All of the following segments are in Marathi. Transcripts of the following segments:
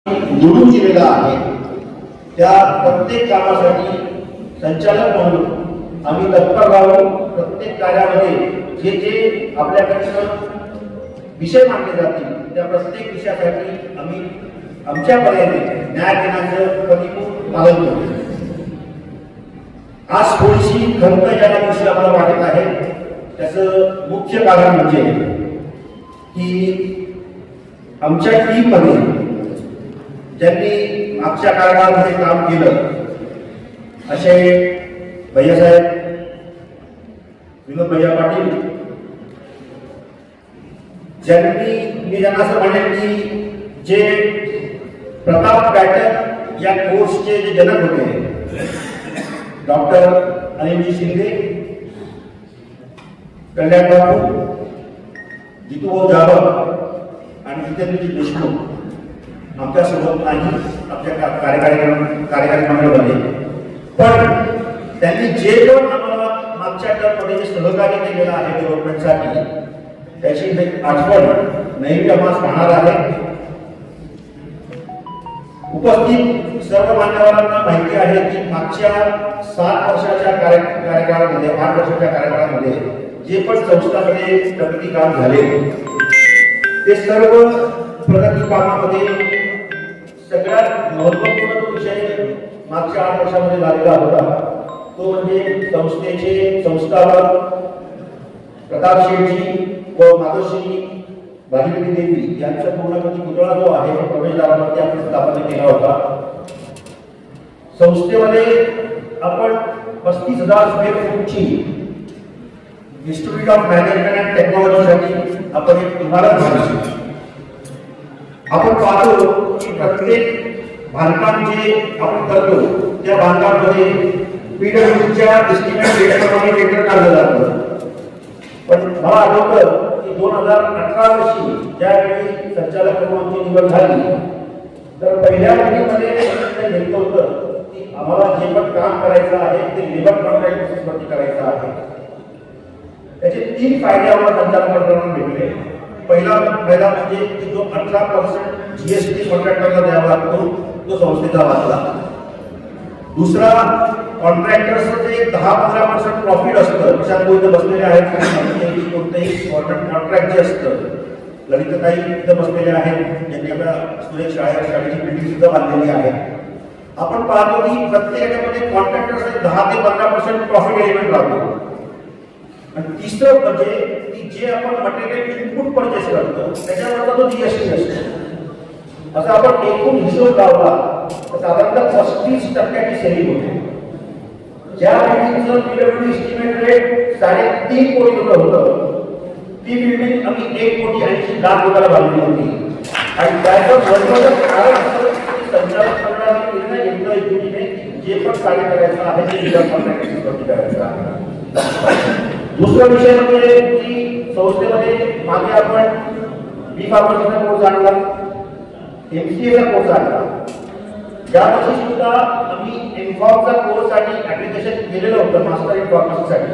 निवडून दिलेला आहे त्या प्रत्येक कामासाठी संचालक म्हणून आम्ही तत्पर राहू. प्रत्येक कार्यामध्ये जे जे आपल्याकडे विषय मांडले जातील त्या प्रत्येक विषयासाठी आम्ही आमच्या पर्यायाने न्याय देण्याचं कधीपूर पालन करतो. आज थोडीशी खंत या दिवशी आम्हाला वाटत आहे. त्याचं मुख्य कारण म्हणजे की आमच्या टीममध्ये ज्यांनी मागच्या काळामध्ये काम केलं असे भैयासाहेब विनोद भैया पाटील, ज्यांनी मी ज्यांना असं म्हणेन की जे प्रताप पॅटर्न या कोर्सचे जे जनक होते डॉक्टर अनिलजी शिंदे, कल्याण बाबू, जितूभाऊ जाधव आणि जितेंद्रजी देशमुख आमच्यासोबत नाही आपल्या कार्यकारी मंडळामध्ये, पण त्यांनी जे पण आम्हाला मागच्या टर्ममध्ये जे सहकार्य केलेलं आहे डेव्हलपमेंटसाठी त्याची आठवण नेहमी आम्हाला राहणार आहे. उपस्थित सर्व मान्यवरांना माहिती आहे की मागच्या 7 वर्षाच्या कार्यकाळामध्ये 8 वर्षाच्या कार्यकाळामध्ये जे पण संस्थांमध्ये प्रगती काम झाले ते सर्व प्रगती कामामध्ये सगळ्यात महत्त्वपूर्ण जो विषय मागच्या 8 वर्षामध्ये झालेला होता तो म्हणजे संस्थेचे संस्थापक प्रताप शेठजी व मातोश्री भागीरथी देवी यांचा पूर्णपणे पुतळा जो आहे तो प्रवेशद्वारामध्ये आपण स्थापन केला होता. संस्थेमध्ये आपण 35,000 स्क्वेअर फूटची इन्स्टिट्यूट ऑफ मॅनेजमेंट अँड टेक्नॉलॉजीसाठी आपण एक इमारत बांधली. आपण पाहतो की प्रत्येक बांधकाम जे आपण करतो त्या बांधकामामध्ये पीडब्ल्यूडीच्या एस्टिमेट डेटाप्रमाणे टेंडर काढलं जातं. पण मला आठवतं की 2018 वर्षी ज्यावेळी संचालक म्हणून निवड झाली तर पहिल्या मीटिंगमध्ये घेतलं होतं की आम्हाला जे पण काम करायचं आहे ते लेबर कॉन्ट्रॅक्ट बेसिसवरती करायचं आहे. त्याचे 3 फायदे आम्हाला संचालक मंडळाला भेटले. पहिला फायदा म्हणजे की जो 18% जीएसटी कॉन्ट्रॅक्टरला द्यावा लागतो तो संस्थेचा वाचला. दुसरा, कॉन्ट्रॅक्टरचं जे 10-15% प्रॉफिट असतं, अशा कोणते बसलेले आहेत कोणतेही कॉन्ट्रॅक्ट जे असतं, ललितताई इथं बसलेले आहेत ज्यांनी आपल्या सुरेश शाळेची बिल्डिंग सुद्धा बांधलेली आहे. आपण पाहतो की प्रत्येक याच्यामध्ये कॉन्ट्रॅक्टरचे 10 ते 15% प्रॉफिट एलिमेंट राहतो. आणि तिसरं म्हणजे की जे आपण मटेरियल इनपुट परचेस करतो त्याच्यावर तो जीएसटी असतो. असं आपण एकूण हिशोब लावला तर साधारणतः 35% सेलिंग होते. ज्या बिल्डिंगचं पीडब्ल्यूडी एस्टिमेट रेट 3.5 कोटी रुपये होतं ती बिल्डिंग आम्ही 1 कोटी 80 लाख रुपयाला बांधली होती. आणि त्याचं महत्त्वाचं कारण असं संचालक मंडळाने निर्णय घेतला की जे पण कार्य करायचं आहे ते लेबर कॉन्ट्रॅक्ट करायचं आहे. दुसरा विषय म्हणजे की संस्थेमध्ये मागे आपण बी फार्मसीचा कोर्स आणला, एमसीएचा कोर्स आणला. यावर्षी सुद्धा आम्ही एमफॉर्मचा कोर्ससाठी ऍप्लिकेशन केलेलं होतं मास्टर इन फार्मसीसाठी.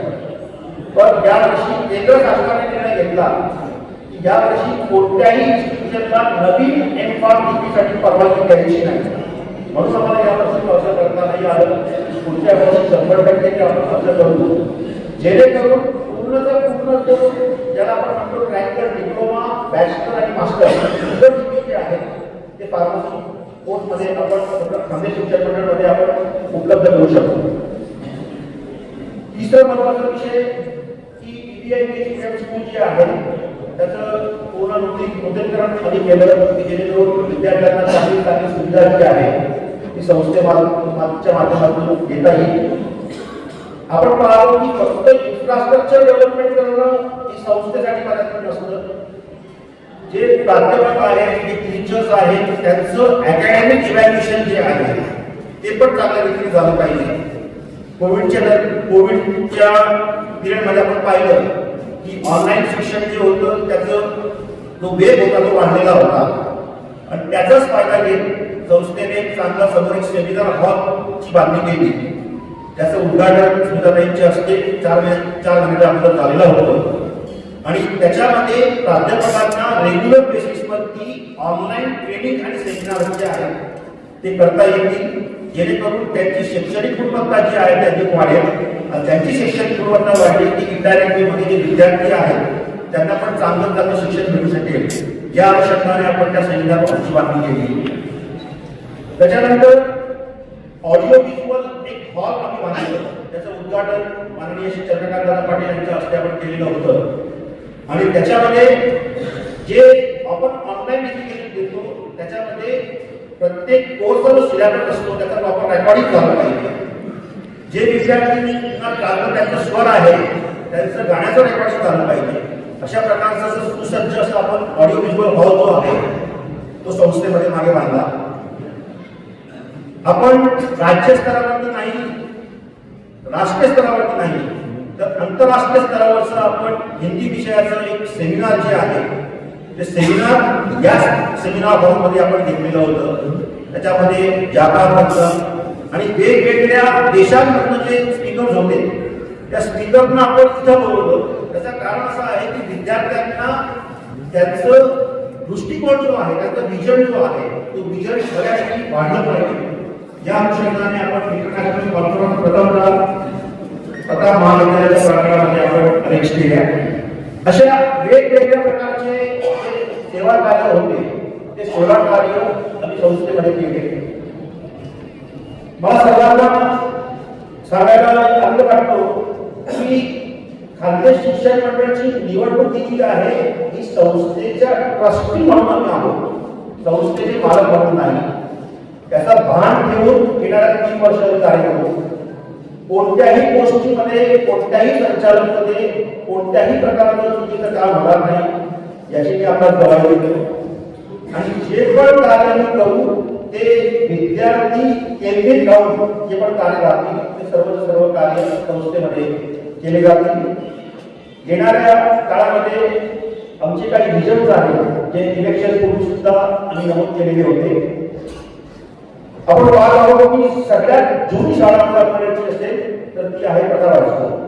पण यावर्षी केंद्र शासनाने निर्णय घेतला की यावर्षी कोणत्याही इन्स्टिट्यूशनला नवीन एमफॉर्म डिग्रीसाठी परवानगी द्यायची नाही. म्हणून आम्हाला यावर्षी अर्ज करता नाही आलं. पुढच्या वर्षी 100% आपण अर्ज करू जेणेकरून पूर्ण ज्याला आपण म्हणतो ट्रॅक्टर डिप्लोमा बॅचलर आणि मास्टर डिग्री जे आहेत ते फार्मसी कोर्समध्ये आपण खानदेश शिक्षण मंडळामध्ये आपण उपलब्ध करू शकतो. तिसरा महत्त्वाचा विषय की ईबीआय स्कूल जे आहे त्याचं पूर्ण नूतनीकरण आम्ही केलं की जेणेकरून विद्यार्थ्यांना चांगली सुविधा जी आहे ती संस्थेच्या माध्यमातून घेता येईल. आपण पाहतो की फक्त इन्फ्रास्ट्रक्चर डेव्हलपमेंट करणं ही संस्थेसाठी पर्याप्त नसतं. जे प्राध्यापक आहेत जे टीचर्स आहेत त्यांचं अकॅडमिक इव्हॅल्युएशन जे आहे ते पण चांगल्या रीतीने झालं पाहिजे. कोविडच्या पिरियडमध्ये आपण पाहिलं की ऑनलाईन शिक्षण जे होतं त्याचं जो वेग होता तो वाढलेला होता आणि त्याचाच फायदा घेत संस्थेने एक चांगला समोर एक सेमिनार हॉलची बांधणी केली. त्याचं उद्घाटन स्मिताताईंच्या हस्ते 4 महिन्याच्या अगोदर झालेलं होतं आणि त्याच्यामध्ये प्राध्यापकांना रेग्युलर बेसिसवरती ऑनलाईन ट्रेनिंग आणि सेमिनार जे आहेत ते करता येतील, जेणेकरून त्यांची शैक्षणिक गुणवत्ता जी आहे ती अधिक वाढेल. आणि त्यांची शैक्षणिक गुणवत्ता वाढली की इंडायरेक्टली मध्ये जे विद्यार्थी आहेत त्यांना पण चांगलं शिक्षण मिळू शकेल. या अनुषंगाने आपण त्या सेमिनारची बातमी केली. त्याच्यानंतर ऑडिओ व्हिज्युअल एक हॉल आम्ही बांधलं, त्याचं उद्घाटन माननीय श्री चंद्रकांत पाटील यांच्या हस्ते आपण केलेलं होतं. आणि त्याच्यामध्ये जे आपण ऑनलाईन एज्युकेशन देतो त्याच्यामध्ये प्रत्येक कोर्सचा जो सिलेबस असतो त्याचा प्रॉपर रेकॉर्डिंग झालं पाहिजे. जे विद्यार्थ्यांना त्यांचा स्वर आहे त्यांचं गाण्याचं रेकॉर्डिंग झालं पाहिजे. अशा प्रकारचा सुसज्ज असं आपण ऑडिओ व्हिज्युअल हॉल जो आहे तो संस्थेमध्ये मागे बांधला. आपण राज्य स्तरावरती नाही, राष्ट्रीय स्तरावरती नाही, तर आंतरराष्ट्रीय स्तरावरचं आपण हिंदी विषयाचं एक सेमिनार जे आहे ते सेमिनार या सेमिनार हॉलमध्ये आपण घेतलेलं होतं. त्याच्यामध्ये जपानमधलं आणि वेगवेगळ्या देशांमधनं जे स्पीकर्स होते त्या स्पीकरना आपण इथं बोलवलं. त्याचं कारण असं आहे की विद्यार्थ्यांना त्यांचं दृष्टिकोन जो आहे, त्यांचा विजन जो आहे तो विजन बऱ्यापैकी वाढलं पाहिजे. या अनुषंगाने आपण इंटरनॅशनल कॉन्फरन्स प्रथम महाविद्यालयाच्या प्रांगणामध्ये आपण अरेंज केल्या. अशा वेगवेगळ्या प्रकारचे सेवा कार्य होते ते सेवा कार्य आम्ही संस्थेमध्ये केले. मला सर्वांना सांगायला आनंद वाटतो की खाद्य शिक्षण मंडळाची निवडणूक जी आहे ही संस्थेच्या ट्रस्टी म्हणून आम्ही आहोत, संस्थेचे मालक म्हणून नाही. त्याचा भान ठेवून येणाऱ्या 3 वर्षाचे कार्यक्रम कोणत्याही गोष्टीमध्ये, कोणत्याही संचालनामध्ये कोणत्याही प्रकारचं चुकीचं काम होणार नाही याची मी आपल्याला ग्वाही देतो. आणि जे पण कार्य मी करू ते विद्यार्थी केंद्रित राहून जे पण कार्य राहतील ते सर्व कार्य संस्थेमध्ये केले जातील. येणाऱ्या काळामध्ये आमचे काही विजन्स आहेत जे इलेक्शन पूर्वी सुद्धा आम्ही नमूद केलेले होते. आपण पाहत आहोत की सगळ्यात जुनी शाळा जर आपल्याची असेल तर ती आहे प्रताप हायस्कूल.